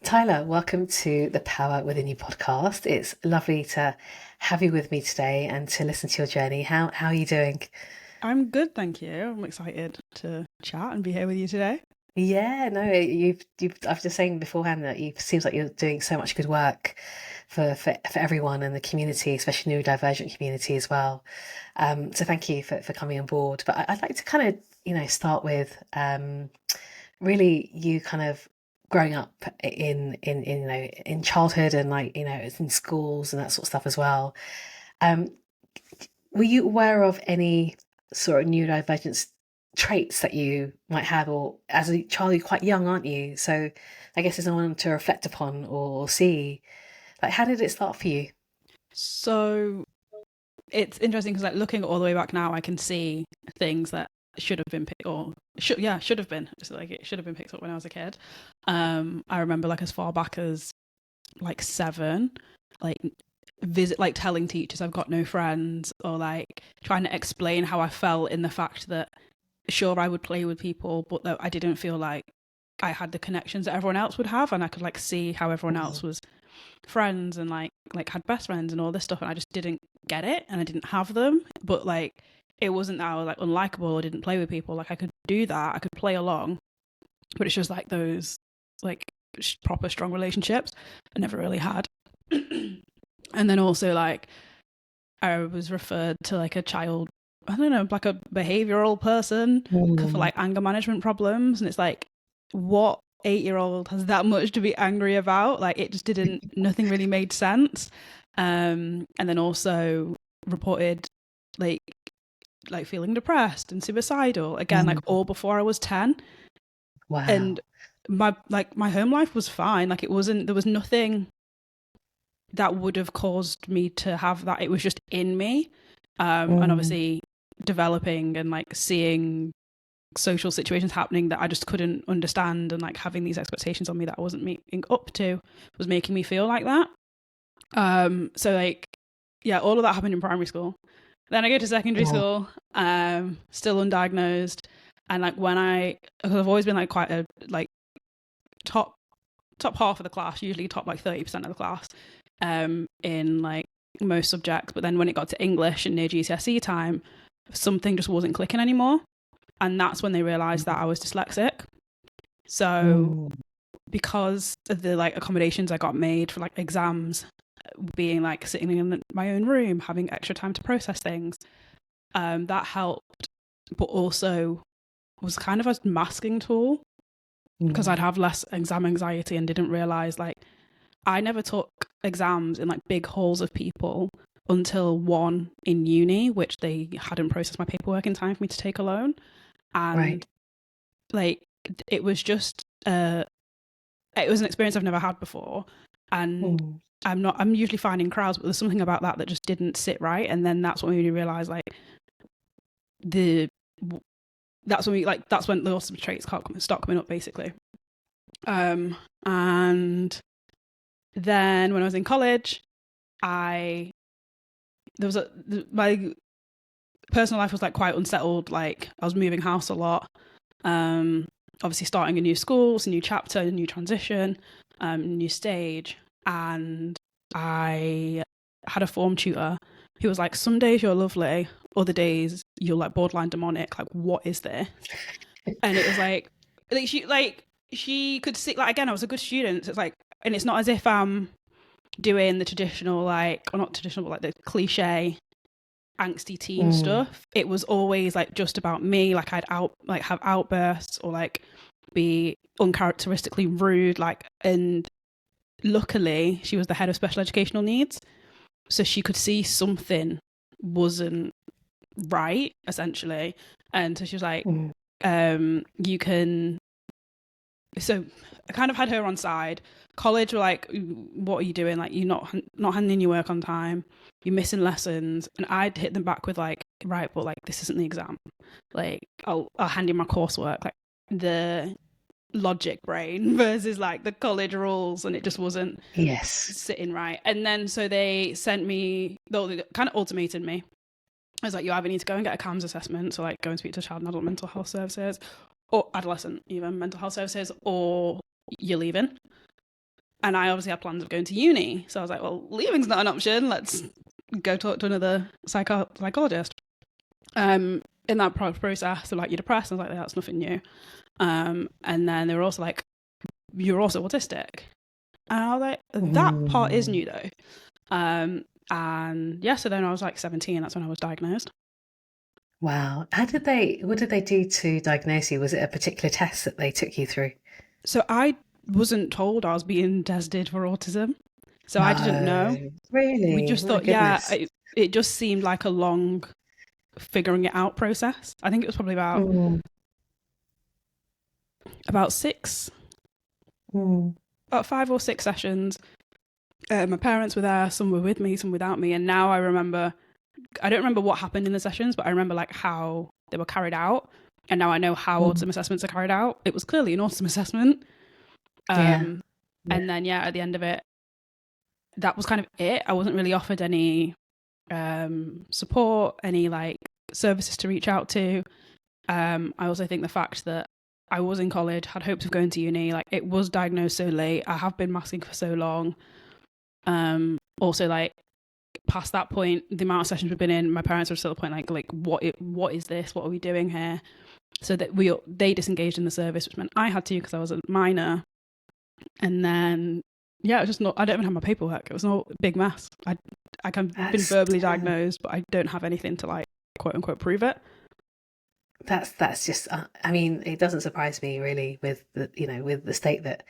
Tyler, welcome to the Power Within You podcast. It's lovely to have you with me today and to listen to your journey. How are you doing? I'm good, thank you. I'm excited to chat and be here with you today. Yeah, no, you've. I was just saying beforehand that you seems like you're doing so much good work for everyone in the community, especially neurodivergent community as well. So thank you for coming on board. But I'd like to kind of start with really you kind of growing up in in childhood and in schools and that sort of stuff as well. Um, were you aware of any sort of neurodivergence traits that you might have, or as a child, you're quite young, aren't you? So I guess there's no one to reflect upon or see. Like, how did it start for you? So it's interesting because, like, looking all the way back now, I can see things that should have been picked or should have been just like it should have been picked up when I was a kid. I remember like as far back as like 7, like like telling teachers I've got no friends, or like trying to explain how I felt in the fact that sure I would play with people, but that I didn't feel like I had the connections that everyone else would have, and I could like see how everyone else Mm. was friends and like had best friends and all this stuff, and I just didn't get it and I didn't have them. But like it wasn't that I was like unlikable or didn't play with people. Like I could do that, I could play along, but it's just like those like proper strong relationships I never really had. And then also like I was referred to like a child, I don't know, like a behavioral person for Mm. like anger management problems. And it's like, what 8-year-old has that much to be angry about? Like, it just didn't, nothing really made sense. And then also reported like, like feeling depressed and suicidal again, like Mm. all before I was 10. And Wow. my home life was fine. Like, it wasn't, there was nothing that would have caused me to have that. It was just in me. And Mm. obviously developing and like seeing social situations happening that I just couldn't understand, and like having these expectations on me that I wasn't meeting up to was making me feel like that. So like, yeah, all of that happened in primary school. Then I go to secondary Wow. school, still undiagnosed. And like because I've always been like quite a like top top half of the class, usually top like 30% of the class, in like most subjects. But then when it got to English and near GCSE time, something just wasn't clicking anymore. And that's when they realized that I was dyslexic. So Mm. because of the like accommodations I got made for like exams, being like sitting in my own room, having extra time to process things, that helped, but also was kind of a masking tool because I'd Mm. have less exam anxiety and didn't realize like I never took exams in like big halls of people until one in uni, which they hadn't processed my paperwork in time for me to take alone. And Right. like it was just it was an experience I've never had before. And Mm. I'm usually fine in crowds, but there's something about that that just didn't sit right. And then that's when we realized like the that's when the autism traits start coming up basically. And then when I was in college, I there was a my personal life was like quite unsettled. Like I was moving house a lot. Um, Obviously starting a new school, it's a new chapter, a new transition, new stage, and I had a form tutor who was like, "Some days you're lovely, other days you're like borderline demonic. Like, what is this?" And it was like she could see like again I was a good student. So it's like, and it's not as if I'm doing the traditional like or not traditional but like the cliche angsty teen Mm. stuff. It was always like just about me. Like I'd have outbursts or like be uncharacteristically rude. Like, and luckily she was the head of special educational needs, so she could see something wasn't right essentially. And so she was like, Mm. you can. So I kind of had her on side. College were like, what are you doing? Like, you're not handing your work on time. You're missing lessons. And I'd hit them back with like, right, but like this isn't the exam. Like, I'll hand you my coursework. Like the logic brain versus like the college rules, and it just wasn't Yes. sitting right. And then so they sent me, they kind of ultimated me. I was like, you either need to go and get a CAMS assessment, so like go and speak to child and adult mental health services, or adolescent even mental health services, or you're leaving. And I obviously had plans of going to uni. So I was like, well, leaving's not an option. Let's go talk to another psychologist. In that process, they're like, you're depressed. I was like, that's nothing new. And then they were also like, you're also autistic. And I was like, that part is new though. And yeah, so then I was like 17. That's when I was diagnosed. Wow. What did they do to diagnose you? Was it a particular test that they took you through? So I wasn't told I was being tested for autism. So I didn't know. No, We really? just My thought, yeah, goodness. it just seemed like a long figuring it out process. I think it was probably Mm, about six, mm, about 5 or 6 sessions. My parents were there, some were with me, some without me. And now I remember, I don't remember what happened in the sessions, but I remember like how they were carried out. And now I know how mm. autism assessments are carried out. It was clearly an autism assessment. Yeah, Um, yeah. and then, yeah, at the end of it, that was kind of it. I wasn't really offered any support, any like services to reach out to. I also think the fact that I was in college, had hopes of going to uni, like it was diagnosed so late. I have been masking for so long. Also, like past that point, the amount of sessions we've been in, my parents were still at the point like what is this? What are we doing here? So that they disengaged in the service, which meant I had to because I was a minor. And then yeah, it was just not. I don't even have my paperwork. It was not a big mess. I've been That's verbally diagnosed, but I don't have anything to like quote unquote prove it. that's just. I mean, it doesn't surprise me really with the with the state that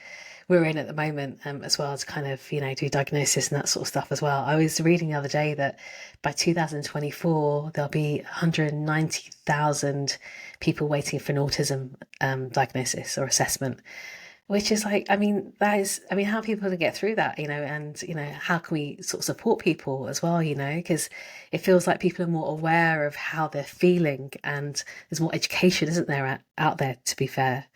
we're in at the moment, as well as kind of do diagnosis and that sort of stuff as well. I was reading the other day that by 2024 there'll be 190,000 people waiting for an autism diagnosis or assessment. Which is like, I mean, I mean, how are people going to get through that, and, how can we sort of support people as well, because it feels like people are more aware of how they're feeling and there's more education, isn't there, out there, to be fair?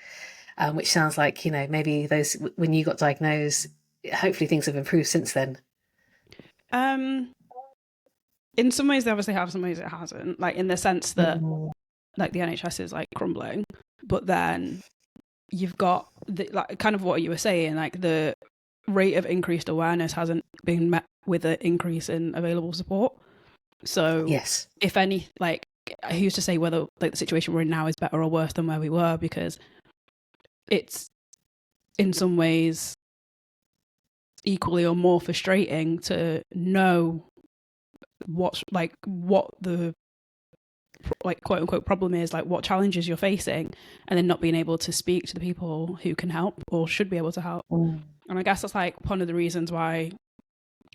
Which sounds like, maybe when you got diagnosed, hopefully things have improved since then. Um, in some ways, they obviously have. Some ways, it hasn't. Like in the sense that Mm, like the NHS is like crumbling, but then you've got like kind of what you were saying, like the rate of increased awareness hasn't been met with an increase in available support. So yes. if any, like who's to say whether like the situation we're in now is better or worse than where we were, because it's in some ways equally or more frustrating to know what the like quote unquote problem is, like what challenges you're facing, and then not being able to speak to the people who can help or should be able to help. Mm. And I guess that's like one of the reasons why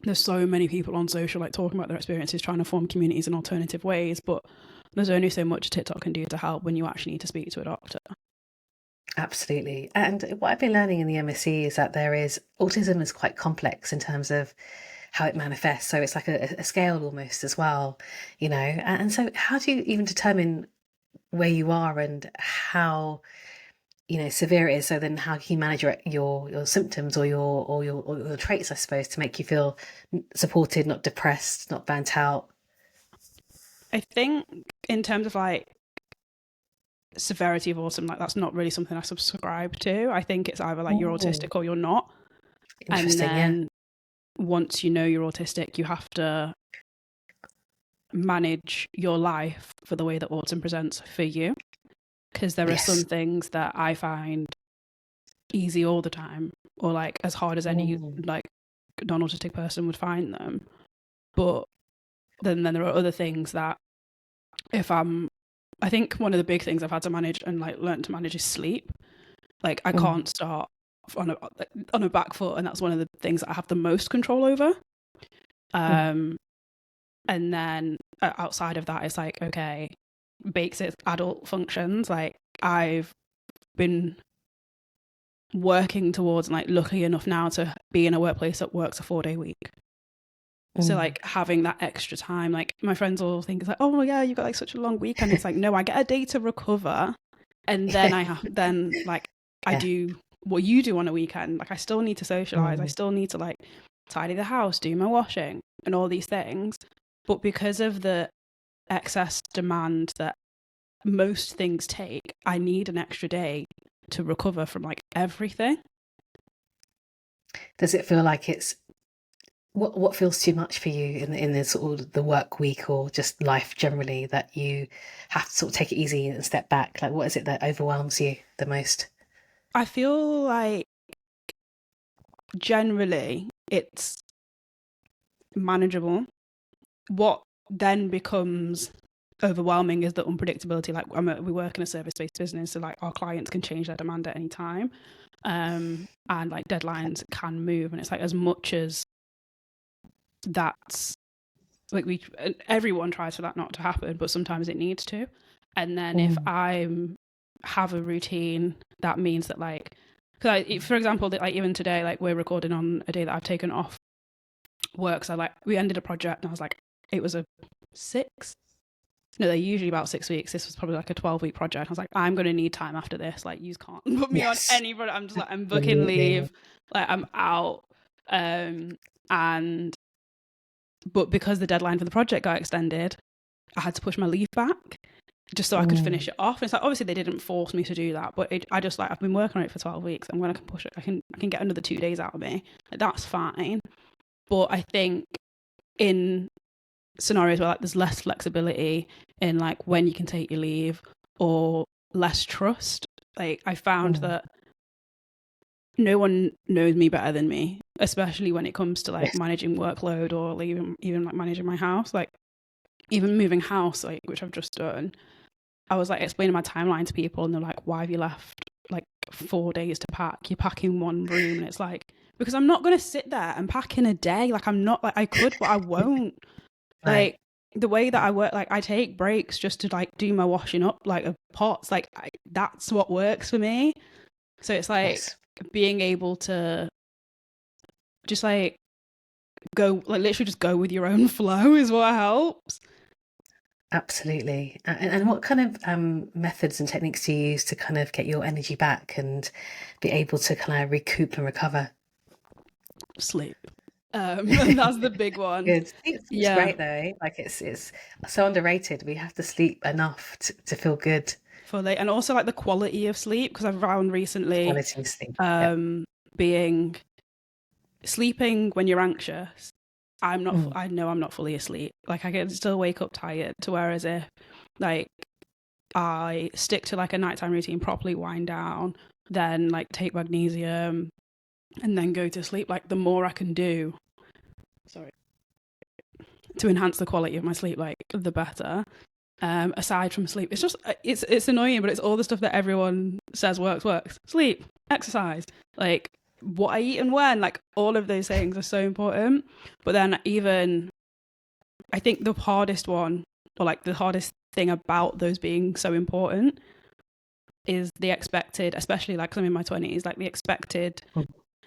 there's so many people on social like talking about their experiences, trying to form communities in alternative ways, but there's only so much TikTok can do to help when you actually need to speak to a doctor. Absolutely. And what I've been learning in the MSc is that autism is quite complex in terms of how it manifests. So it's like a scale almost as well, And so how do you even determine where you are and how, severe it is? So then how can you manage your symptoms or your traits, I suppose, to make you feel supported, not depressed, not burnt out? I think in terms of like severity of autism, like that's not really something I subscribe to. I think it's either like you're Oh, autistic or you're not. And interesting. Yeah. then once you know you're autistic, you have to manage your life for the way that autism presents for you. Because there are some Yes. things that I find easy all the time, or like as hard as any Mm, like non-autistic person would find them. But then there are other things that if I think one of the big things I've had to manage and like learn to manage is sleep. Like I mm, can't start on a back foot, and that's one of the things that I have the most control over. mm. Um, and then outside of that, it's like okay, basic adult functions. Like I've been working towards like lucky enough now to be in a workplace that works a 4-day week. So Mm. like having that extra time, like my friends all think it's like, oh yeah, you got like such a long weekend. It's like, no, I get a day to recover. And then I Yeah. do what you do on a weekend. Like I still need to socialize. I Mm. still need to like tidy the house, do my washing and all these things. But because of the excess demand that most things take, I need an extra day to recover from like everything. Does it feel like it's what feels too much for you in the sort of the work week or just life generally that you have to sort of take it easy and step back? Like, what is it that overwhelms you the most? I feel like generally it's manageable. What then becomes overwhelming is the unpredictability. Like we work in a service-based business, so like our clients can change their demand at any time, and like deadlines can move, and it's like as much as that's like everyone tries for that not to happen, but sometimes it needs to. And then if I have a routine, that means that like, for example, that like even today, like we're recording on a day that I've taken off work. So like we ended a project and I was like, it was a 6. No, they're usually about 6 weeks. This was probably like a 12-week project. I was like, I'm going to need time after this. Like, you can't put me on Yes, any project. I'm just like, I'm booking absolutely. leave. Like, I'm out. And, but because the deadline for the project got extended, I had to push my leave back just so I could finish it off. And it's like, obviously they didn't force me to do that, but I just like, I've been working on it for 12 weeks. And when I can push it, I can get another 2 days out of me. Like, that's fine. But I think in scenarios where like there's less flexibility in like when you can take your leave or less trust, like I found that no one knows me better than me, especially when it comes to like Yes. managing workload or like, even like managing my house. Like even moving house, like which I've just done, I was like explaining my timeline to people and they're like, why have you left like 4 days to pack? You're packing one room. And it's like, because I'm not going to sit there and pack in a day. Like I'm not, like I could, but I won't. Right. Like the way that I work, like I take breaks just to like do my washing up, like of pots. Like that's what works for me. So it's like Yes. being able to just like go, like literally just go with your own flow is what helps. Absolutely. And what kind of methods and techniques do you use to kind of get your energy back and be able to kind of recoup and recover? Sleep. That's the big one. Good. Sleep's Yeah, great though, eh? Like it's so underrated. We have to sleep enough to feel good. fully. And also like the quality of sleep, because I've found recently Quality sleep. Yep. being sleeping when you're anxious, I'm not, Mm. I know I'm not fully asleep. Like I can still wake up tired, to whereas if like I stick to like a nighttime routine, properly wind down, then like take magnesium and then go to sleep, like the more I can do, sorry, to enhance the quality of my sleep, like the better. Aside from sleep, it's just it's annoying, but it's all the stuff that everyone says works. Sleep, exercise, like what I eat and when, like all of those things are so important. But then even I think the hardest one, or like the hardest thing about those being so important, is the expected, especially like 'cause I'm in my 20s, like the expected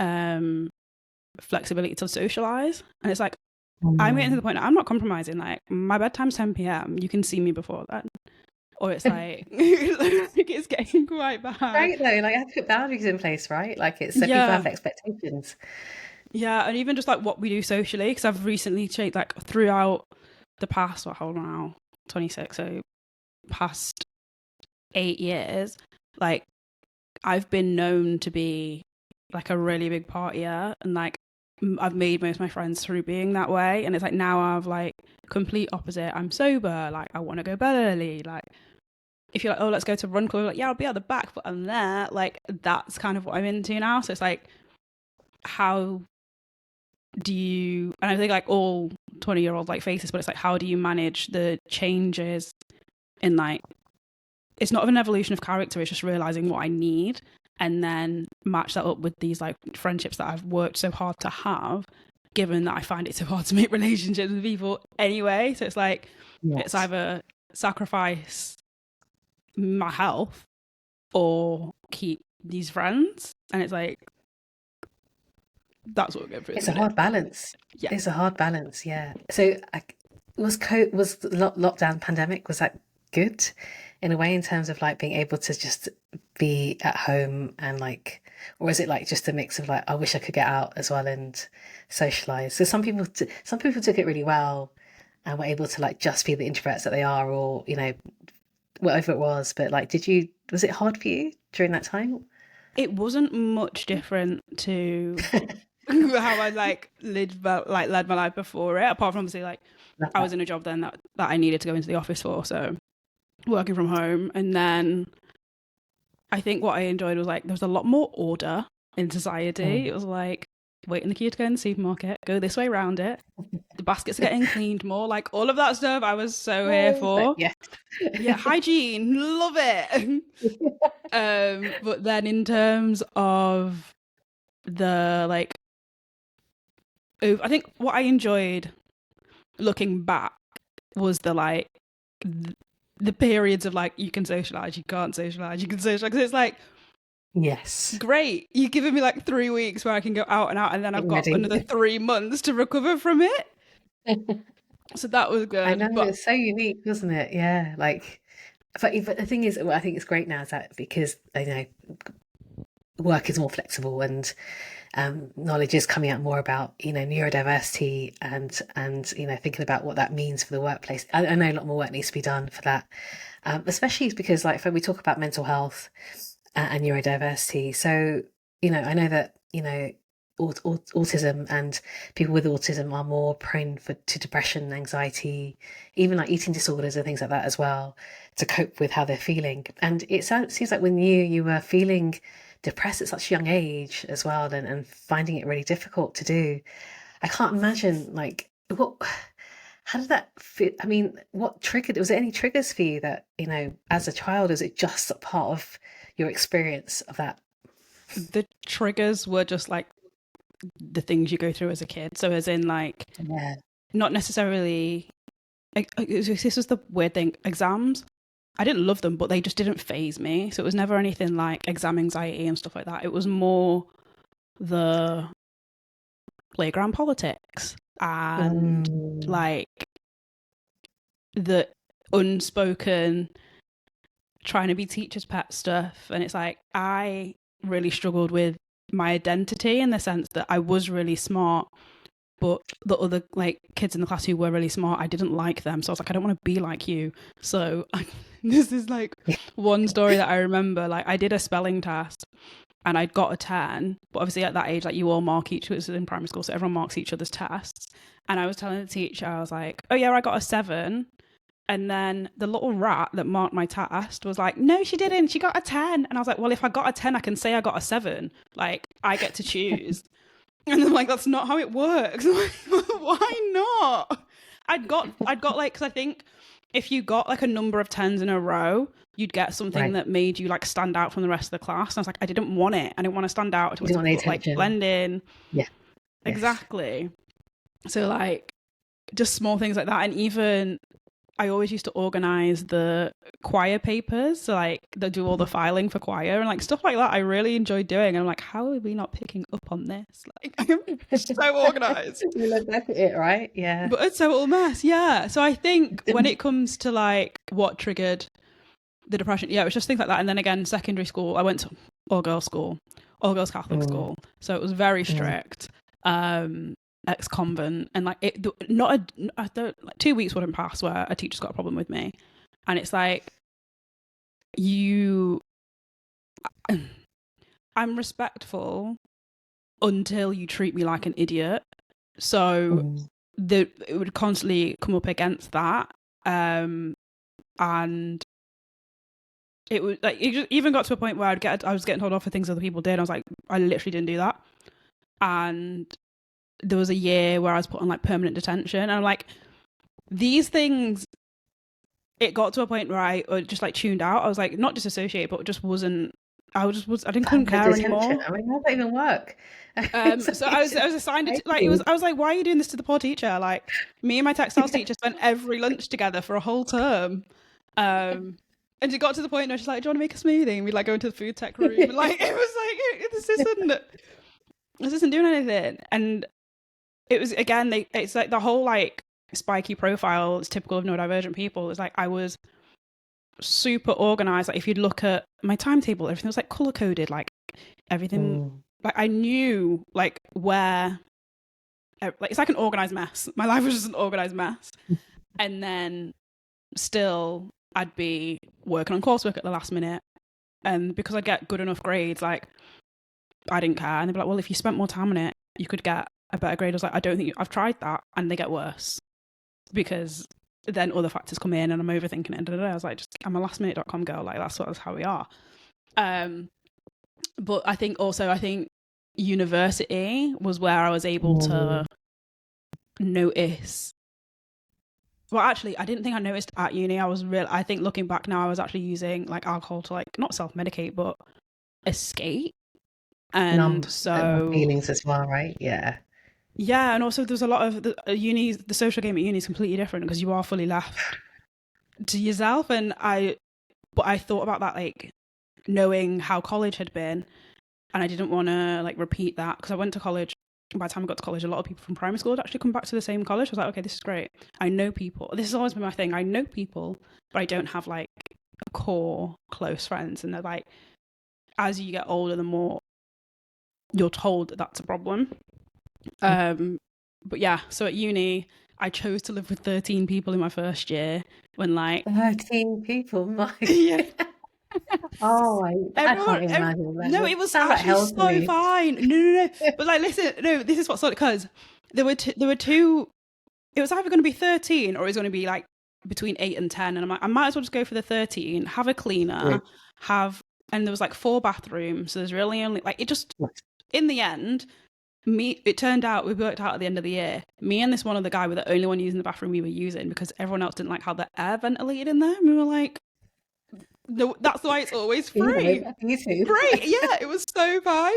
um flexibility to socialize. And it's like I'm getting to the Mm. point that I'm not compromising. Like my bedtime's 10 p.m. You can see me before then. Or it's like it's getting quite bad. Great though, like I have to put boundaries in place, right? Like it's so people Yeah. have expectations. Yeah. And even just like what we do socially, because I've recently changed like throughout the past, what, hold on now, 26, so past 8 years, like I've been known to be like a really big partier, and like I've made most of my friends through being that way. And it's like now I've like complete opposite. I'm sober, like I want to go bed early. Like if you're like, oh, let's go to run club, like yeah, I'll be at the back, but I'm there. Like that's kind of what I'm into now. So it's like, how do you? And I think like all 20-year-olds like face this, but it's like, how do you manage the changes in like, it's not an evolution of character, it's just realizing what I need and then match that up with these like friendships that I've worked so hard to have, given that I find it so hard to make relationships with people anyway. So it's like, it's Yes. either sacrifice my health or keep these friends. And it's like, that's what we're going through at the It's a minute. hard balance. Yeah. It's a hard balance, yeah. So was the lockdown pandemic, was that good in a way in terms of like being able to just be at home and like, or is it like just a mix of like I wish I could get out as well and socialize? So some people took it really well and were able to like just be the introverts that they are, or whatever it was. But like, was it hard for you during that time? It wasn't much different to how I like led my life before it. Apart from obviously like Love I was that. in a job then that I needed to go into the office for, so working from home. And then I think what I enjoyed was like there was a lot more order in society. Mm. It was like wait in the queue to go in the supermarket, go this way around it. The baskets are getting cleaned more, like all of that stuff. I was so here But for. yes. Yeah, hygiene, love it. But then in terms of the like, I think what I enjoyed looking back was the like the periods of like you can socialize, you can't socialize, you can socialize. Because it's like Yes. great, you're giving me like 3 weeks where I can go out and out, and then I've Getting got another ready. 3 months to recover from it. So that was I good. know, But it's so unique, wasn't it? Yeah, like, but the thing is, well, I think it's great now is that because you know work is more flexible and knowledge is coming out more about neurodiversity and thinking about what that means for the workplace. I know a lot more work needs to be done for that, especially because like when we talk about mental health and neurodiversity. So I know that autism and people with autism are more prone to depression, anxiety, even like eating disorders and things like that as well, to cope with how they're feeling. And seems like when you were feeling depressed at such a young age as well, and finding it really difficult to do. I can't imagine like what. How did that fit? I mean, what triggered? Was there any triggers for you that as a child? Is it just a part of your experience of that? the triggers were just like the things you go through as a kid. So as in like Yeah. not necessarily. This was the weird thing. Exams, I didn't love them, but they just didn't phase me. So it was never anything like exam anxiety and stuff like that. It was more the playground politics and Mm. like the unspoken trying to be teacher's pet stuff. And it's like I really struggled with my identity in the sense that I was really smart, but the other like kids in the class who were really smart, I didn't like them. So I was like, I don't want to be like you. So this is like one story that I remember. Like I did a spelling test and I'd got a 10, but obviously at that age, like you all mark each, it was in primary school, so everyone marks each other's tests. And I was telling the teacher, I was like, oh yeah, I got a 7. And then the little rat that marked my test was like, no, she didn't. She got a 10. And I was like, well, if I got a 10, I can say I got a 7. Like, I get to choose. And I'm like, that's not how it works. Like, why not? I'd got like, because I think if you got like a number of 10s in a row, you'd get something Right. that made you like stand out from the rest of the class. And I was like, I didn't want it. I didn't want to stand out. I You don't wanted want the to like attention. blend in. Yeah. Yes. Exactly. So like just small things like that. And even I always used to organize the choir papers, so like they do all the filing for choir and like stuff like that. I really enjoyed doing. And I'm like, how are we not picking up on this? Like, I'm so organized, You look back at it, right? Yeah. but it's a total mess. Yeah. So I think when it comes to like what triggered the depression, yeah, it was just things like that. And then again, secondary school, I went to all girls school, all girls Catholic Mm. school, so it was very Mm. strict. Ex-convent, and like it not like 2 weeks wouldn't pass where a teacher's got a problem with me. And it's like you I'm respectful until you treat me like an idiot. So Mm. it would constantly come up against that. And it would like it even got to a point where I was getting told off for things other people did. I was like, I literally didn't do that. And there was a year where I was put on like permanent detention, and I'm like, these things. It got to a point where I just like tuned out. I was like, not disassociated, but just wasn't. I didn't couldn't Permanent care detention. anymore. I mean, how does that even work? So I was assigned to like Crazy. I was like, why are you doing this to the poor teacher? Like me and my textiles teacher spent every lunch together for a whole term. And it got to the point where she's like, do you want to make a smoothie? And we'd like go into the food tech room. And, like it was like this isn't doing anything. And it was again, it's like the whole like spiky profile is typical of neurodivergent people. It's like I was super organized. Like if you'd look at my timetable, everything was like color coded, like everything. Mm. Like I knew like where, like it's like an organized mess. My life was just an organized mess. And then still I'd be working on coursework at the last minute, and because I'd get good enough grades, like I didn't care. And they'd be like, well, if you spent more time on it, you could get a better grade. I was like, I don't think I've tried that, and they get worse because then other factors come in and I'm overthinking it. And I was like, I'm a lastminute.com girl. Like that's how we are. But I think university was where I was able to notice. Well, actually, I didn't think I noticed at uni. I think looking back now, I was actually using like alcohol to like not self-medicate, but escape. And Numb so feelings as well, right? Yeah. yeah, and also there's a lot of the social game at uni is completely different because you are fully left to yourself. But I thought about that, like knowing how college had been, and I didn't want to like repeat that because I went to college. By the time I got to college, a lot of people from primary school had actually come back to the same college. I was like, okay, this is great. I know people. This has always been my thing. I know people, but I don't have like a core close friends. And they're like, as you get older, the more you're told that that's a problem. But yeah, so at uni, I chose to live with 13 people in my first year when like 13 people, my yeah. Oh, I can't even imagine that. No, it was Sounds like actually hell to so me. fine. No. But like, listen, no, this is what's sort of because there were two. It was either going to be 13 or it was going to be like between 8 and 10, and I'm like, I might as well just go for the 13. Have a cleaner, and there was like 4 bathrooms. So there's really only like it just in the end. It turned out we worked out at the end of the year. Me and this one other guy were the only one using the bathroom we were using because everyone else didn't like how the air ventilated in there. And we were like, no, that's why it's always free. You too. Great, yeah, it was so fine.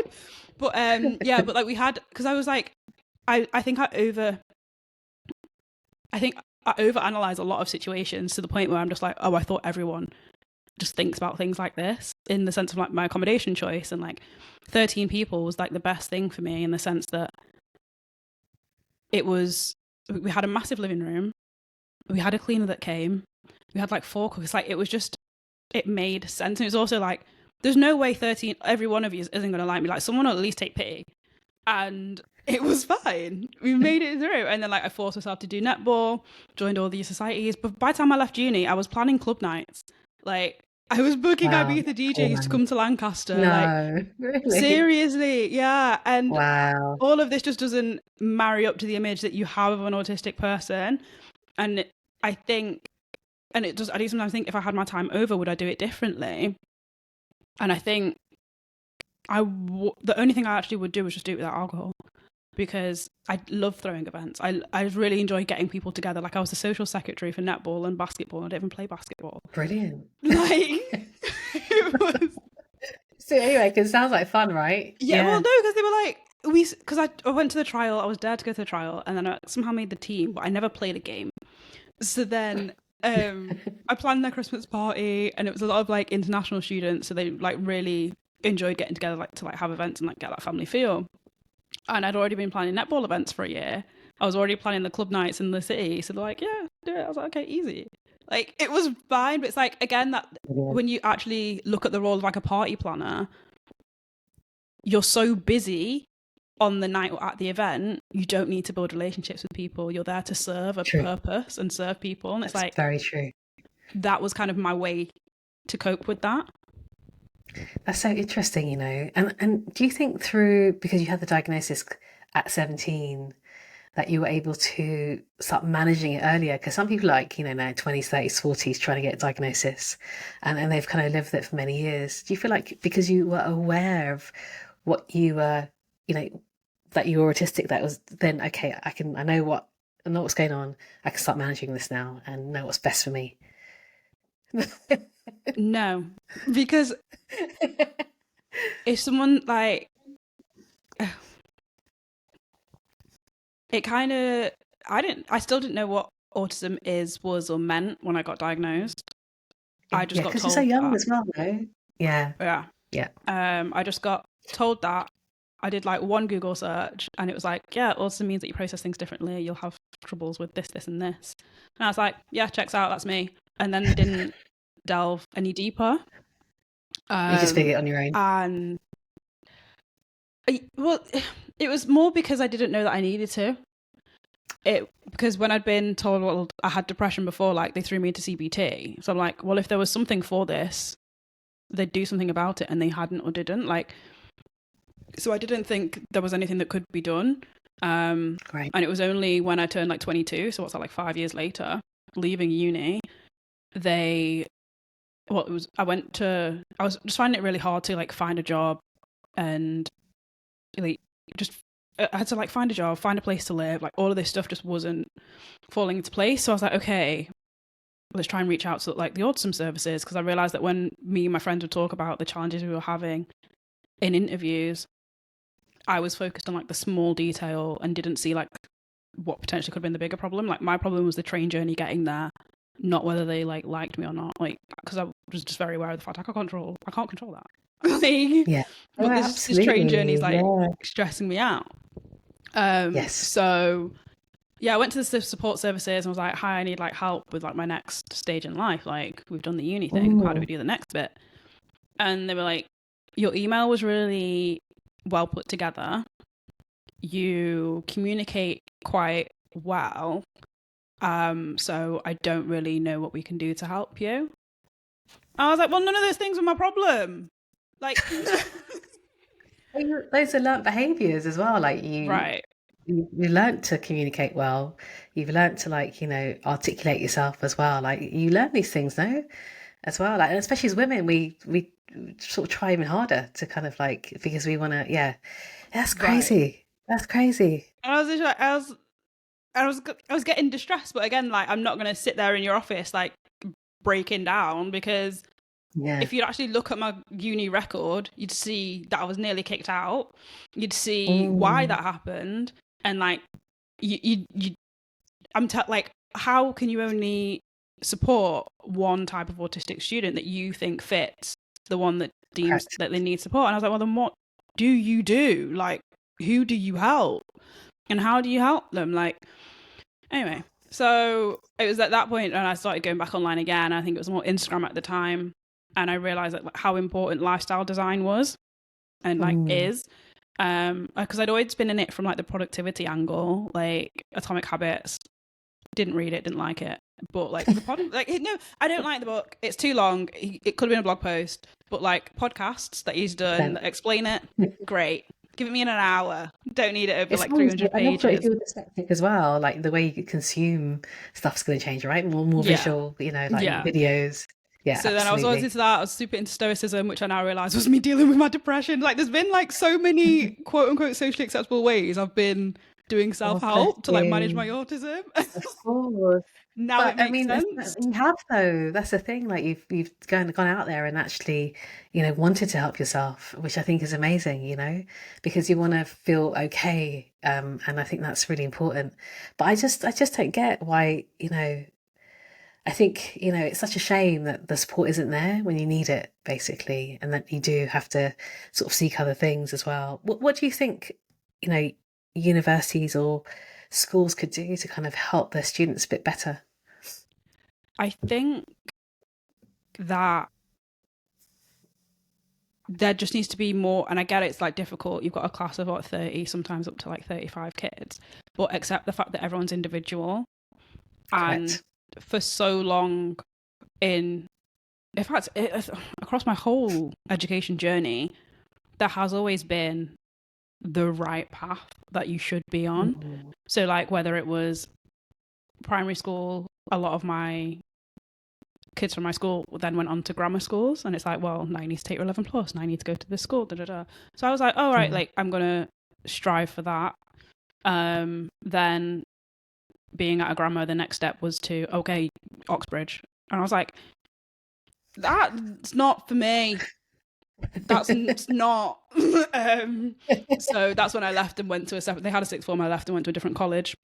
But yeah, but like we had because I was like, I think I overanalyze a lot of situations to the point where I'm just like, oh, I thought everyone just thinks about things like this in the sense of like my accommodation choice, and like 13 people was like the best thing for me in the sense that we had a massive living room, we had a cleaner that came, we had like 4 cooks, like it made sense. And it was also like there's no way 13 every one of you isn't going to like me, like someone will at least take pity, and it was fine. We made it through. And then like I forced myself to do netball, joined all these societies, but by the time I left uni I was planning club nights. Like I was booking Ibiza DJs to come to Lancaster. No, like really? Seriously, yeah. And wow. all of this just doesn't marry up to the image that you have of an autistic person. And I think, and it does, I do sometimes think if I had my time over, would I do it differently? And I think the only thing I actually would do was just do it without alcohol. Because I love throwing events. I really enjoy getting people together. Like I was the social secretary for netball and basketball. I didn't even play basketball. Brilliant. Like it was. So anyway, because it sounds like fun, right? Yeah. Well, no, because they were like because I went to the trial. I was dared to go to the trial, and then I somehow made the team, but I never played a game. So then I planned their Christmas party, and it was a lot of like international students. So they like really enjoyed getting together, like to like have events and like get that family feel. And I'd already been planning netball events for a year. I was already planning the club nights in the city. So they're like, yeah, do it. I was like, okay, easy. Like, it was fine. But it's like, again, that when you actually look at the role of like a party planner, you're so busy on the night or at the event, you don't need to build relationships with people. You're there to serve a purpose and serve people. And it's like, very true. That was kind of my way to cope with that. That's so interesting, you know. And do you think through, because you had the diagnosis at 17, that you were able to start managing it earlier? Because some people like, you know, now 20s, 30s, 40s trying to get a diagnosis and they've kind of lived it for many years. Do you feel like because you were aware of what you were, you know, that you were autistic, that was then, okay, I know what's going on. I can start managing this now and know what's best for me. No, because if someone like it kind of I still didn't know what autism was or meant when I got diagnosed. I just got told because you're so young as well, though. Yeah. I just got told that. I did like one Google search and it was like, yeah, autism means that you process things differently, you'll have troubles with this, this and this. And I was like, yeah, checks out, that's me. And then they didn't delve any deeper. You just figured it on your own. And well, it was more because I didn't know that I needed to. Because when I'd been told, well, I had depression before, like they threw me into CBT. So I'm like, well, if there was something for this, they'd do something about it, and they hadn't or didn't. Like, So I didn't think there was anything that could be done. Great. And it was only when I turned like 22, so what's that, like 5 years later, leaving uni, they, well, it was, I was just finding it really hard to like find a job and like just, I had to like find a job, find a place to live, like all of this stuff just wasn't falling into place. So I was like, okay, let's try and reach out to like the autism services, because I realized that when me and my friends would talk about the challenges we were having in interviews, I was focused on like the small detail and didn't see like what potentially could have been the bigger problem. Like my problem was the train journey getting there, not whether they like liked me or not. Like because I was just very aware of the fact I can't control that. Like, Yeah. Oh, but this train journey is absolutely. like Yeah. stressing me out. Yes. So yeah, I went to the support services and was like, hi, I need like help with like my next stage in life. Like we've done the uni thing. How do we do the next bit? And they were like, your email was really well put together. You communicate quite well. So I don't really know what we can do to help you. I was like, well, none of those things are my problem. Like, Those are learnt behaviors as well. Like right, you learnt to communicate well. You've learnt to like, articulate yourself as well. Like you learn these things, no? As well. Like, and especially as women, we sort of try even harder to kind of like because we want to. Yeah, that's right. crazy. That's crazy. And I was just like, I was getting distressed, but again, like, I'm not going to sit there in your office like breaking down, because Yeah. if you'd actually look at my uni record, you'd see that I was nearly kicked out. You'd see why Mm, that happened, and like, you like, how can you only support one type of autistic student that you think fits the one that deems correct. that they need support? And I was like, well, then what do you do? Like, who do you help, and how do you help them? Like, anyway. So it was at that point, and I started going back online again. I think it was more Instagram at the time, and I realized like how important lifestyle design was and like Mm, is, because I'd always been in it from like the productivity angle, like Atomic Habits. Didn't read it, didn't like it, but like the like no, I don't like the book. It's too long. It could have been a blog post, but like podcasts that he's done then that explain it, great. Give it me in an hour. Don't need it over it's like always, 300 and also if pages. you're dyslexic as well, like the way you consume stuff's going to change, right? More Yeah, visual, like yeah. videos. Yeah, So then I was always absolutely. into that. I was super into stoicism, which I now realize was me dealing with my depression. Like, there's been like so many quote unquote socially acceptable ways I've been doing self Oh, bless help to like manage my you. autism. Of course. Now it But I makes mean, sense. you have though. That's the thing. Like you've gone out there and actually, wanted to help yourself, which I think is amazing. Because you want to feel okay. And I think that's really important. But I just don't get why. I think it's such a shame that the support isn't there when you need it, basically, and that you do have to sort of seek other things as well. What do you think? You know, universities or schools could do to kind of help their students a bit better. I think that there just needs to be more, and I get it's like difficult. You've got a class of what, 30, sometimes up to like 35 kids, but accept the fact that everyone's individual. And Correct. for so long, in fact, across my whole education journey, there has always been the right path that you should be on. Mm, So, like, whether it was primary school, a lot of my kids from my school then went on to grammar schools, and it's like, well, now you need to take your 11 plus, now you need to go to this school, da da da. So I was like, all right, mm, like, I'm gonna strive for that. Then being at a grammar, the next step was to, okay, Oxbridge, and I was like, that's not for me. That's not. So that's when I left and went to a separate. They had a sixth form. I left and went to a different college.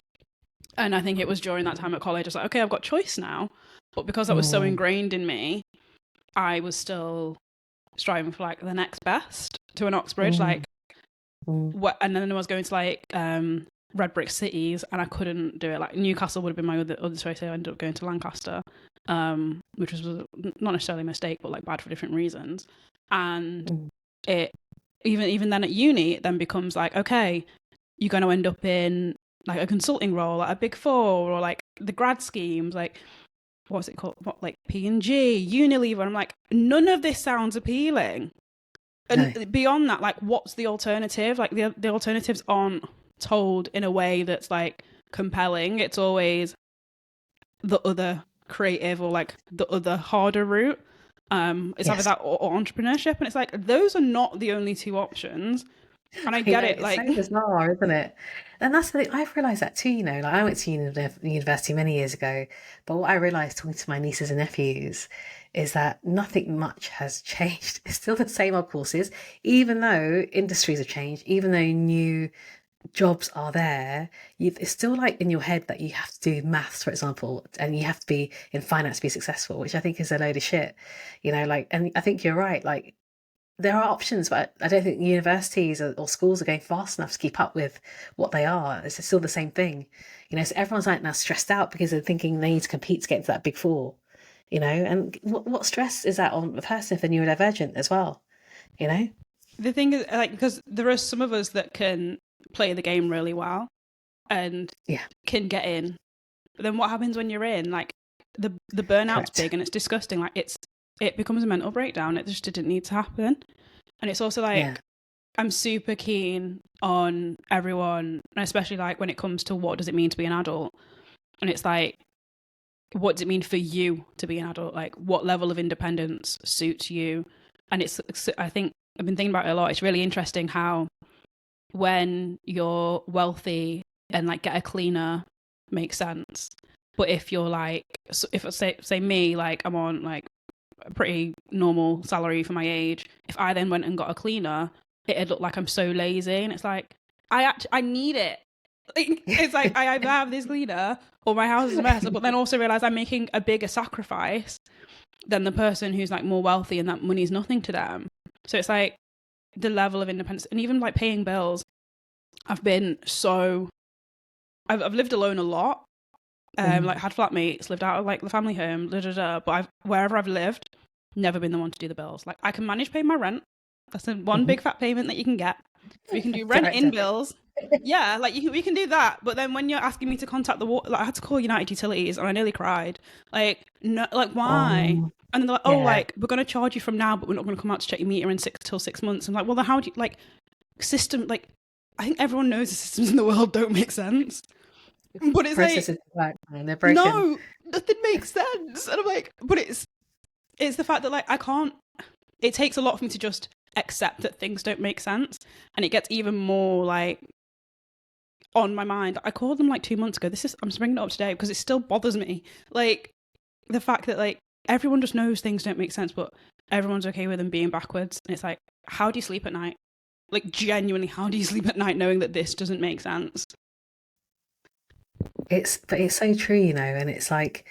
And I think it was during that time at college, I was like, okay, I've got choice now. But because that was so mm, ingrained in me, I was still striving for like the next best to an Oxbridge. mm, Like, mm, what? And then I was going to like red brick cities, and I couldn't do it. Like Newcastle would have been my other choice. I ended up going to Lancaster, which was not necessarily a mistake, but like bad for different reasons. And mm. it even then at uni, it then becomes like, okay, you're going to end up in like a consulting role at a big four, or like the grad schemes, like what's it called, what, like P&G, Unilever. And I'm like, none of this sounds appealing. No. And beyond that, like, what's the alternative? Like, the alternatives aren't told in a way that's like compelling. It's always the other creative or like the other harder route. It's either Yes. that or entrepreneurship, and it's like those are not the only two options. And I You get know, it, it's like so bizarre, isn't it? And that's the thing, I've realised that too, you know, like I went to university many years ago, but what I realised talking to my nieces and nephews is that nothing much has changed. It's still the same old courses, even though industries have changed, even though new jobs are there, it's still like in your head that you have to do maths, for example, and you have to be in finance to be successful, which I think is a load of shit, you know, like, and I think you're right, like, there are options, but I don't think universities or schools are going fast enough to keep up with what they are. It's still the same thing, you know. So everyone's like now stressed out because they're thinking they need to compete to get into that big four, you know. And what stress is that on the person if they're neurodivergent as well, you know? the thing is, like, because there are some of us that can play the game really well and Yeah, can get in, but then what happens when you're in? Like, the burnout's correct. big and it's disgusting. Like, it becomes a mental breakdown. It just didn't need to happen. And it's also Yeah, like, I'm super keen on everyone, and especially like when it comes to what does it mean to be an adult. And it's like, what does it mean for you to be an adult? Like, what level of independence suits you? And I think I've been thinking about it a lot. It's really interesting how when you're wealthy and like get a cleaner makes sense. But if you're like, if I say me, like I'm on like a pretty normal salary for my age, if I then went and got a cleaner, it'd look like I'm so lazy. And it's like, I need it. It's like I either have this cleaner or my house is a mess, but then also realize I'm making a bigger sacrifice than the person who's like more wealthy and that money's nothing to them. So it's like the level of independence and even like paying bills. I've been so I've lived alone a lot. Like Mm, had flatmates, lived out of like the family home, but wherever I've lived, never been the one to do the bills. Like I can manage paying my rent. That's the one mhm. big fat payment that you can get. We can do rent Direct in debit. bills. Yeah, like we can do that. But then when you're asking me to contact the water, like I had to call United Utilities and I nearly cried. Like no, like why? Oh, And then they're like, oh, yeah. like we're gonna charge you from now, but we're not gonna come out to check your meter in 6 months. I'm like, well, then how do you like system? Like I think everyone knows the systems in the world don't make sense. But it's like, Processes work and they're broken. no, nothing makes sense. And I'm like, but it's the fact that like I can't. It takes a lot for me to just accept that things don't make sense, and it gets even more like on my mind. I called them like 2 months ago. I'm just bringing it up today because it still bothers me. Like the fact that like everyone just knows things don't make sense, but everyone's okay with them being backwards. And it's like, how do you sleep at night? Like genuinely, how do you sleep at night knowing that this doesn't make sense? But it's so true, you know, and it's like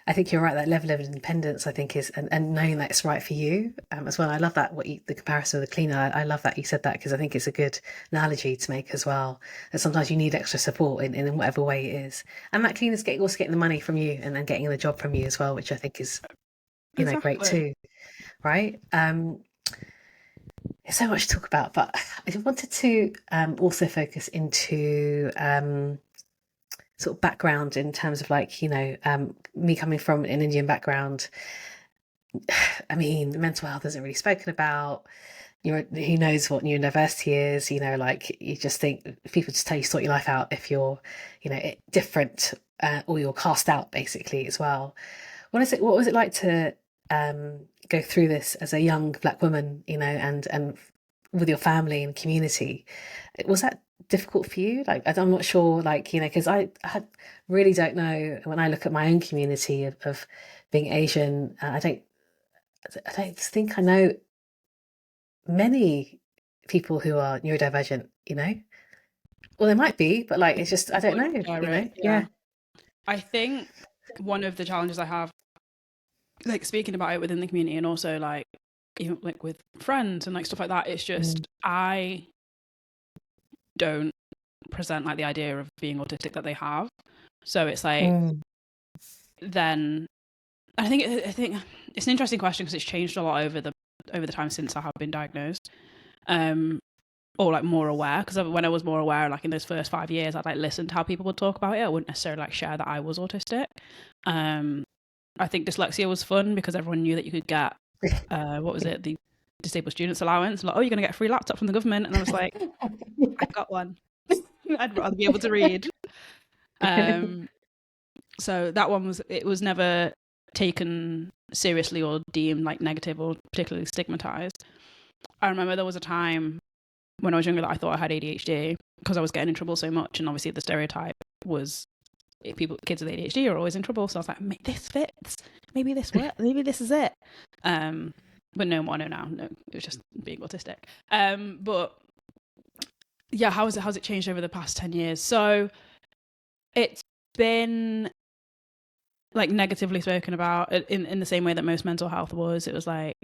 I think you're right. That level of independence, I think, is and knowing that it's right for you as well. I love that the comparison with the cleaner. I love that you said that because I think it's a good analogy to make as well. That sometimes you need extra support in whatever way it is, and that cleaner's also getting the money from you and then getting the job from you as well, which I think is great Exactly. too, right? There's so much to talk about, but I wanted to also focus into sort of background in terms of like me coming from an Indian background. I mean, mental health isn't really spoken about. Who knows what neurodiversity is? You know, like you just think people just tell you sort your life out if you're, different or you're cast out basically as well. What is it? What was it like to go through this as a young black woman? You know, and with your family and community, was that difficult for you? Like, I'm not sure. Like, because I really don't know when I look at my own community of being Asian. I don't think I know many people who are neurodivergent, you know? Well, there might be, but like, it's just, I don't Well, know, share you know? it. Yeah. Yeah. I think one of the challenges I have, like speaking about it within the community and also like even like with friends and like stuff like that, it's Mm, just I don't present like the idea of being autistic that they have. So it's like mm, then I think it's an interesting question because it's changed a lot over the time since I have been diagnosed. Um or like more aware because when I was more aware like in those first 5 years I'd like listen to how people would talk about it. I wouldn't necessarily like share that I was autistic. um I think dyslexia was fun because everyone knew that you could get what was it, the disabled students allowance. Like, oh, you're going to get a free laptop from the government. And I was like, I've got one. I'd rather be able to read. So that one was never taken seriously or deemed like negative or particularly stigmatized. I remember there was a time when I was younger that I thought I had ADHD because I was getting in trouble so much, and obviously the stereotype was kids with ADHD are always in trouble. So I was like, this fits. Maybe this works. Maybe this is it. But no more. No, now no. It was just being autistic. But yeah, how's it changed over the past 10 years? So it's been like negatively spoken about in the same way that most mental health was. It was like,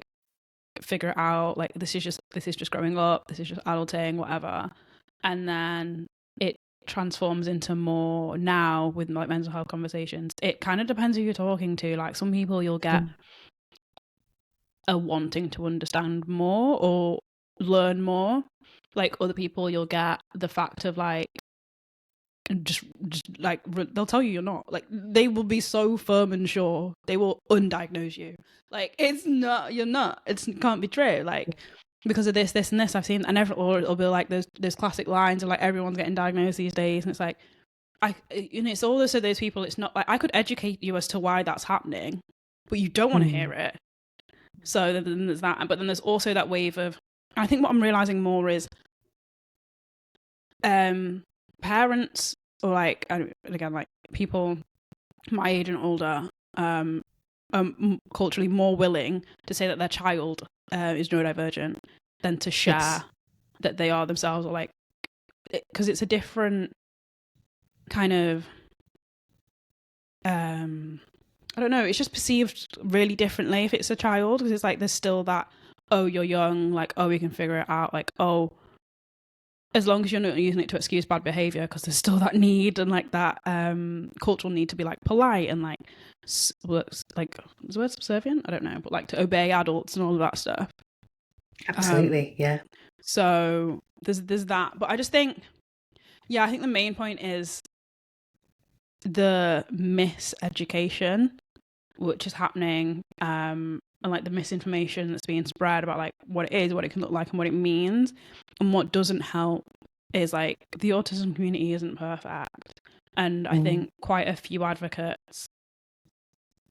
figure it out, like this is just growing up, this is just adulting, whatever. And then it transforms into more now with like mental health conversations. It kind of depends who you're talking to. Like some people you'll get a wanting to understand more or learn more. Like other people you'll get the fact of like just like they'll tell you you're not, like they will be so firm and sure they will undiagnose you, like it's not, you're not, it can't be true, like because of this and this I've seen. And or it'll be like there's classic lines of like everyone's getting diagnosed these days, and it's like it's also those people, it's not like I could educate you as to why that's happening, but you don't want to hear it. So then there's that, but then there's also that wave of, I think what I'm realizing more is parents, or like, again, like people my age and older, are culturally more willing to say that their child is neurodivergent than to share that they are themselves, or like, because it's a different kind of, I don't know, it's just perceived really differently if it's a child, because it's like there's still that, oh, you're young, like, oh, we can figure it out, like, oh, as long as you're not using it to excuse bad behavior, because there's still that need and like that cultural need to be like polite and like like, is the word subservient? I don't know, but like to obey adults and all of that stuff. Absolutely, yeah. So there's that, but I just think, I think the main point is the miseducation which is happening, and like the misinformation that's being spread about like what it is, what it can look like, and what it means. And what doesn't help is like the autism community isn't perfect, and I think quite a few advocates,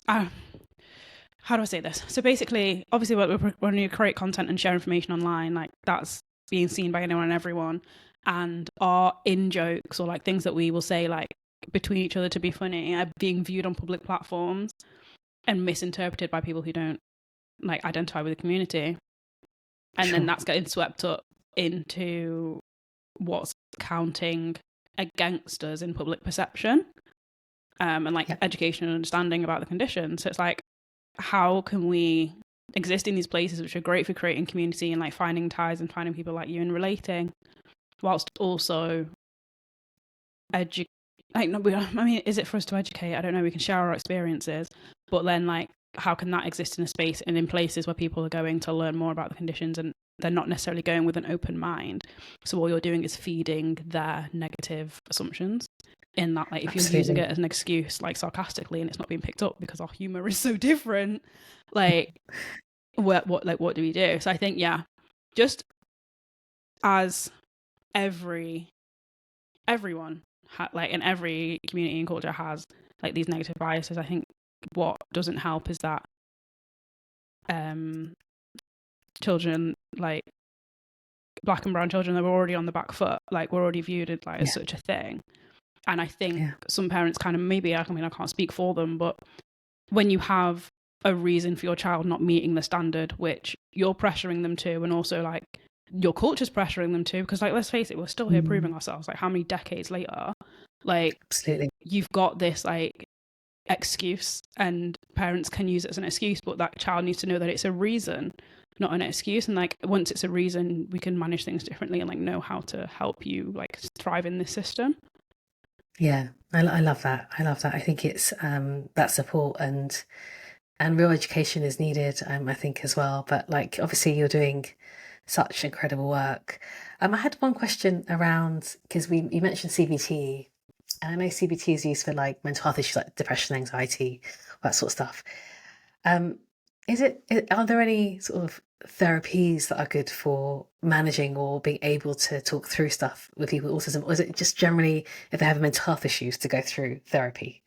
how do I say this? So basically, obviously, when you create content and share information online, like that's being seen by anyone and everyone, and our in-jokes or like things that we will say like between each other to be funny are being viewed on public platforms and misinterpreted by people who don't like identify with the community, and then that's getting swept up into what's counting against us in public perception, and like education and understanding about the condition. So it's like, how can we exist in these places which are great for creating community and like finding ties and finding people like you and relating, whilst also educate? Like, no, I mean, is it for us to educate? I don't know. We can share our experiences, but then like, how can that exist in a space and in places where people are going to learn more about the conditions and they're not necessarily going with an open mind? So all you're doing is feeding their negative assumptions in that, like, if you're using it as an excuse, like sarcastically, and it's not being picked up because our humor is so different, like, what do we do? So I think, just as everyone like in every community and culture has like these negative biases, I think what doesn't help is that children, like black and brown children, that were already on the back foot, like we're already viewed as like as such a thing. And I think some parents kind of, maybe, I mean, I can't speak for them, but when you have a reason for your child not meeting the standard which you're pressuring them to, and also like your culture's pressuring them to, because like, let's face it, we're still here proving ourselves, like how many decades later, like you've got this like excuse, and parents can use it as an excuse, but that child needs to know that it's a reason, not an excuse. And like, once it's a reason, we can manage things differently and like know how to help you like thrive in this system. Yeah, I love that. I think it's that support and real education is needed, I think, as well. But like, obviously you're doing such incredible work. I had one question around, because you mentioned CBT, and I know CBT is used for like mental health issues like depression, anxiety, that sort of stuff. Are there any sort of therapies that are good for managing or being able to talk through stuff with people with autism, or is it just generally if they have mental health issues to go through therapy?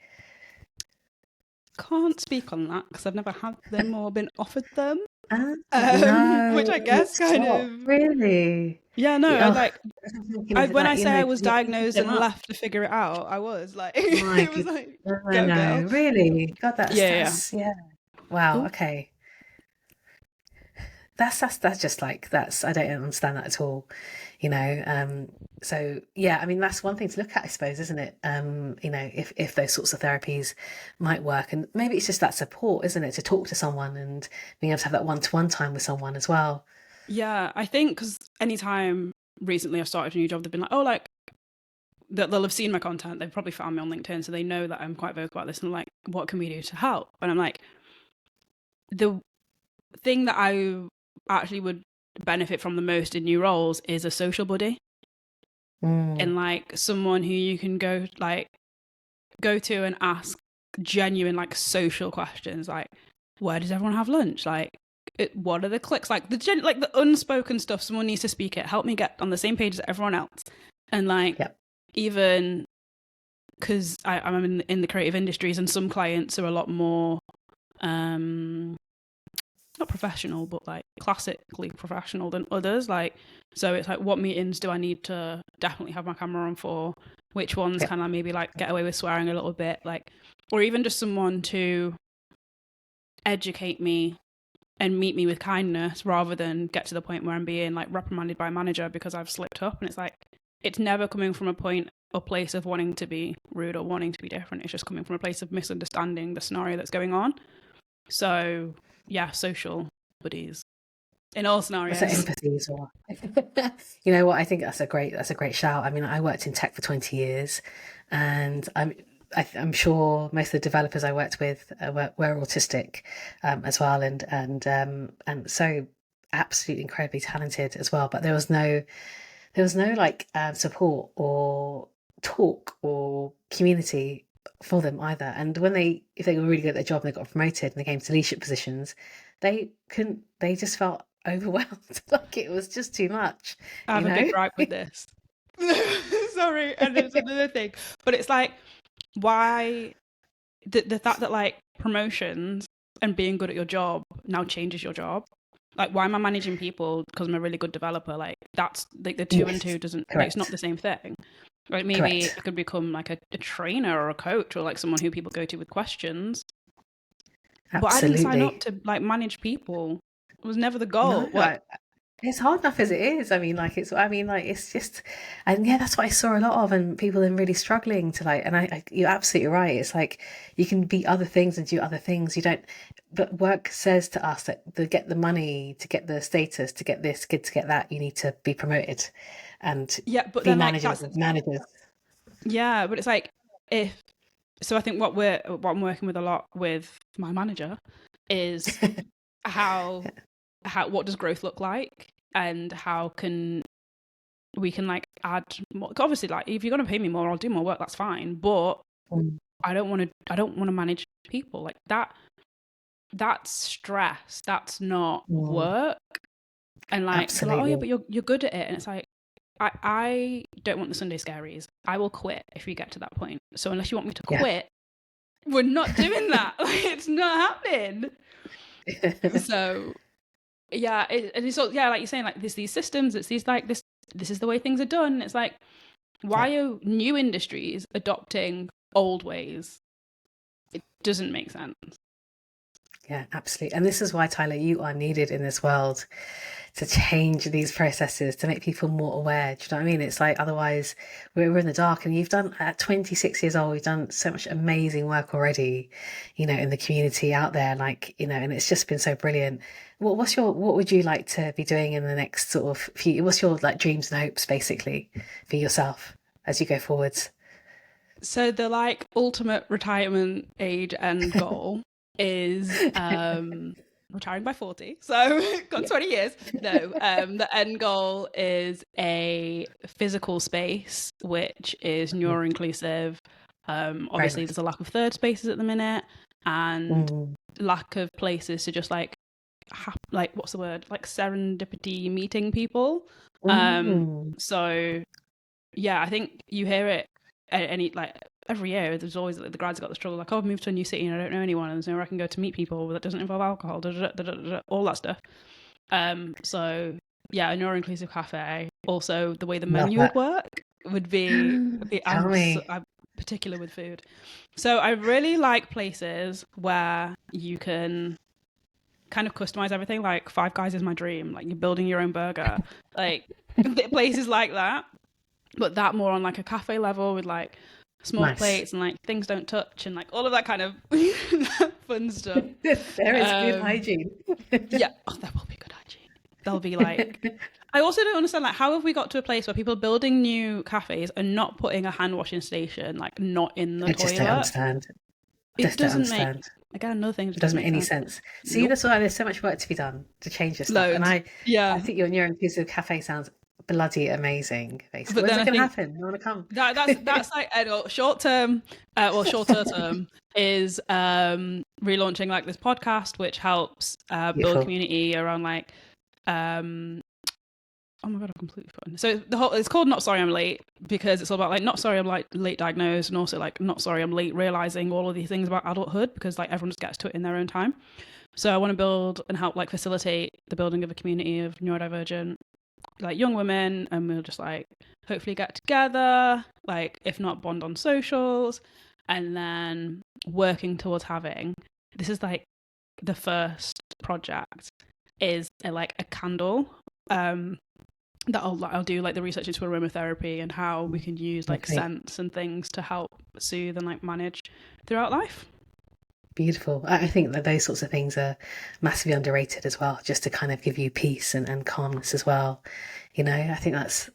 Can't speak on that because I've never had them or been offered them. Ah, no, Which I guess kind stop. of, Really? yeah, no, I Oh, like, I'm thinking of when I like, say I was you're thinking diagnosed so and much. left to figure it out, I was like, My it was good. like, No, no, go no. girl. Really? God, Yeah, yeah. that's yeah. Wow. Oh, Okay. That's just like that's I don't understand that at all, you know. So yeah, I mean that's one thing to look at, I suppose, isn't it? You know, if those sorts of therapies might work, and maybe it's just that support, isn't it, to talk to someone and being able to have that one-to-one time with someone as well. yeah, I think because anytime recently I've started a new job, they've been like, oh, like, they'll have seen my content. They've probably found me on LinkedIn, so they know that I'm quite vocal about this. And like, what can we do to help? And I'm like, the thing that I actually would benefit from the most in new roles is a social buddy, Mm, and like someone who you can go to and ask genuine like social questions, like where does everyone have lunch, like what are the clicks, like like the unspoken stuff. Someone needs to speak it. Help me get on the same page as everyone else. And like, yeah. even because I'm in the creative industries, and some clients are a lot more um not professional, but like classically professional than others. Like, so it's like, what meetings do I need to definitely have my camera on for? Which ones Yeah. can I maybe like get away with swearing a little bit? Like, or even just someone to educate me and meet me with kindness rather than get to the point where I'm being like reprimanded by a manager because I've slipped up. And it's like, it's never coming from a point or place of wanting to be rude or wanting to be different. It's just coming from a place of misunderstanding the scenario that's going on. So yeah, social buddies in all What's that scenarios. empathy as well? You know what? I think that's a great shout. I mean, I worked in tech for 20 years, and I'm sure most of the developers I worked with were autistic as well, and so absolutely incredibly talented as well. But there was no like support or talk or community for them either. And if they were really good at their job and they got promoted and they came to leadership positions, they couldn't. They just felt overwhelmed, like it was just too much, I you have a big know? gripe with this. Sorry, and there's another thing, but it's like, why the fact that like promotions and being good at your job now changes your job. Like, why am I managing people because I'm a really good developer? Like, that's like the two and Yes, two doesn't, like, it's not correct, the same thing. Like, maybe correct. I could become like a trainer or a coach or like someone who people go to with questions. But I didn't sign up Absolutely. to like manage people. It was never the No, goal. Like, it's hard enough as it is. It's just, and yeah, that's what I saw a lot of, and people then really struggling to like, and you're absolutely right. It's like you can be other things and do other things. You don't, but work says to us that to get the money, to get the status, to get this, to get that, you need to be promoted and yeah, but be then like managers that's, of managers. yeah, but it's like, if so I think what I'm working with a lot with my manager is how what does growth look like, and how can we can like add more. Obviously, like, if you're going to pay me more, I'll do more work, that's fine, but Mm, I don't want to manage people like that. That's stress, that's not mm, work. And like, they're like, oh yeah, absolutely. but you're good at it, and it's like, I don't want the Sunday scaries. I will quit if we get to that point. So unless you want me to Yeah. quit, we're not doing that. Like, it's not happening. So yeah, and it's all, yeah, like you're saying, like, these systems, it's these like this is the way things are done. It's like, Yeah. why are new industries adopting old ways? It doesn't make sense. Yeah, absolutely. And this is why, Tyler, you are needed in this world to change these processes, to make people more aware. Do you know what I mean? It's like otherwise we're in the dark. And you've done at 26 years old, you've done so much amazing work already, you know, in the community out there, like, you know, and it's just been so brilliant. What would you like to be doing in the next sort of few, what's your like dreams and hopes basically for yourself as you go forwards? So the like ultimate retirement age end goal is retiring by 40. So got Yeah. 20 years. No, the end goal is a physical space which is Mm, neuro inclusive. very Obviously nice. there's a lack of third spaces at the minute, and Mm, lack of places to just like like what's the word, like serendipity meeting people. Mm. So yeah, I think you hear it any like every year. There's always like, the grads got the struggle like, oh, I've moved to a new city and I don't know anyone, and there's nowhere I can go to meet people that doesn't involve alcohol, all that stuff. So yeah, a neuro-inclusive cafe. Also, the way the Love menu would that. work would be Tell me. I'm particular with food. So I really like places where you can kind of customize everything. Like Five Guys is my dream. Like you're building your own burger. Like places like that, but that more on like a cafe level with like small Nice. plates and like things don't touch and like all of that kind of fun stuff. There is good Um, hygiene. yeah, oh, there will be good hygiene. They'll be like, I also don't understand like how have we got to a place where people are building new cafes and not putting a hand washing station like not in the I just don't toilet? understand. It Just don't doesn't make, understand. again, another thing It just doesn't doesn't make make any sense. sense. See, Nope. that's why there's so much work to be done to change this stuff. And Loads. I Yeah. think your neuro-inclusive cafe sounds bloody amazing, basically. But When's then it I going to think happen? I want to come. that's like short term, shorter term is relaunching like this podcast which helps build Beautiful. community around like oh my god, I've completely forgotten. So it's called Not Sorry I'm Late because it's all about like not sorry I'm like late diagnosed and also like not sorry I'm late realizing all of these things about adulthood because like everyone just gets to it in their own time. So I want to build and help like facilitate the building of a community of neurodivergent like young women, and we'll just like hopefully get together, like if not bond on socials, and then working towards having, this is like the first project is like a candle that I'll do like the research into aromatherapy and how we can use like Lovely. scents and things to help soothe and like manage throughout life. Beautiful. I think that those sorts of things are massively underrated as well, just to kind of give you peace and calmness as well. I think that's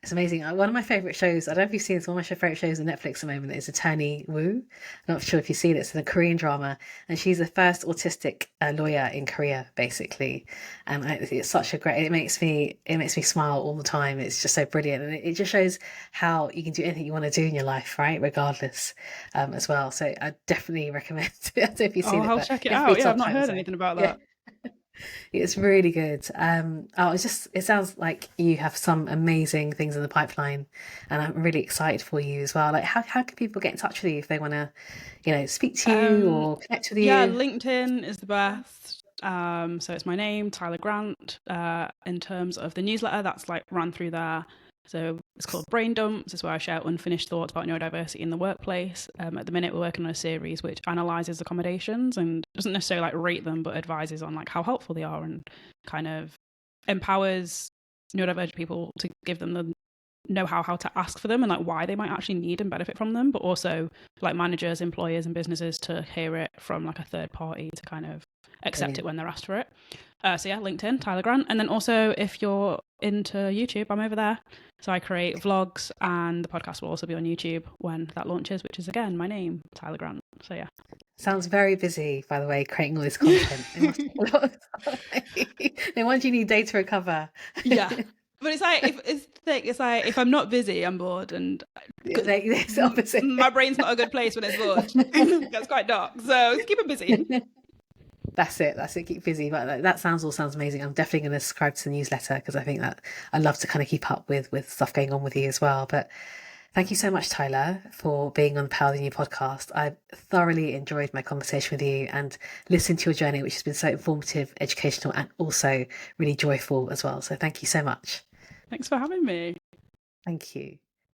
it's amazing. One of my favorite shows, I don't know if you've seen this, one of my favorite shows on Netflix at the moment is Attorney Woo. I'm not sure if you've seen it. It's a Korean drama, and she's the first autistic lawyer in Korea, basically. And it's such a great. It makes me smile all the time. It's just so brilliant, and it just shows how you can do anything you want to do in your life, right? Regardless, as well. So I definitely recommend. I don't know if you've Oh, seen it, I'll but check it you have to out. read Yeah, I've not subtitles heard though. anything about Yeah. that. It's really good. It sounds like you have some amazing things in the pipeline, and I'm really excited for you as well. Like, how can people get in touch with you if they want to, speak to you um or connect with yeah, you? LinkedIn is the best. So it's my name, Tyler Grant. In terms of the newsletter, that's like run through there. So it's called Brain Dumps. It's where I share unfinished thoughts about neurodiversity in the workplace. At the minute, we're working on a series which analyzes accommodations and doesn't necessarily like rate them, but advises on like how helpful they are and kind of empowers neurodivergent people to give them the know how to ask for them and like why they might actually need and benefit from them, but also like managers, employers, and businesses to hear it from like a third party to kind of accept it Brilliant. when they're asked for it. So yeah, LinkedIn, Tyler Grant, and then also if you're into YouTube, I'm over there. So I create vlogs, and the podcast will also be on YouTube when that launches, which is again my name, Tyler Grant. So yeah. Sounds very busy, by the way, creating all this content. It must take a lot of time. No wonder you need day to recover. Yeah. But it's like it's like if I'm not busy, I'm bored, and It's the opposite. my brain's not a good place when it's bored. It gets quite dark, so keep it busy. That's it. That's it. Keep busy. But that sounds amazing. I'm definitely going to subscribe to the newsletter because I think that I love to kind of keep up with stuff going on with you as well. But thank you so much, Tyler, for being on the Power of the New podcast. I've thoroughly enjoyed my conversation with you and listening to your journey, which has been so informative, educational, and also really joyful as well. So thank you so much. Thanks for having me. Thank you.